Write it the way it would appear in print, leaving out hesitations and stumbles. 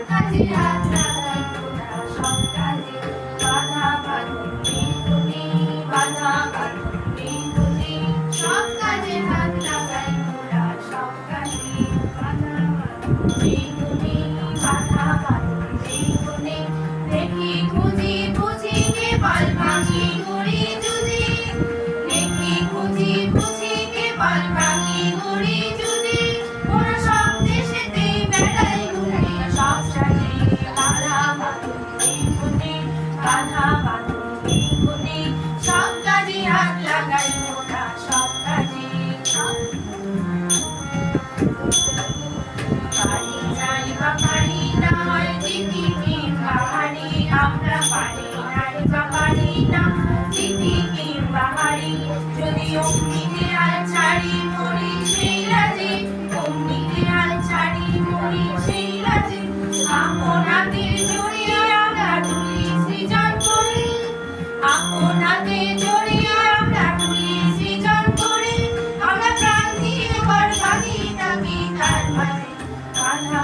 কাজে হাত লাগাই মোরা সব কাজে বাধা বাঁধন বেগুনি বাধা বাঁধন বেগুনি সব কাজে হাত লাগাই মোরা সব কাজে বাধা বাঁধন বেগুনি বাধা বাঁধন বেগুনি দেখি খুঁজি বুঝি কেবল ভাঙি গুড়ি জুদি দেখি খুঁজি বুঝি কেবল ভাঙি গুড়ি জুদি ওরা সব দেশেতেই বেড়াই ঘুরে সব সাথে বাধা বাঁধন বেগুনি বাধা বাঁধন বেগুনি সব কাজে হাত লাগাই মোরা সব কাজে পারি নাই বা পারি না হয় দিদি কিংবা হারি আমরা পারি নাই বা পারি না দিদি কিংবা হারি যদি অমনিতে আর ছাড়ি মরি সেই রাজি অমনিতে আর ছাড়ি মরি সেই রাজি আপনাকে জড়িয়ে আমরা তুলি সৃজন করি আপনাকে জড়িয়ে আমরা তুলি সৃজন করি আমরা প্রাণ দিয়ে বরবাদি থাকি তার মাঝে বাধা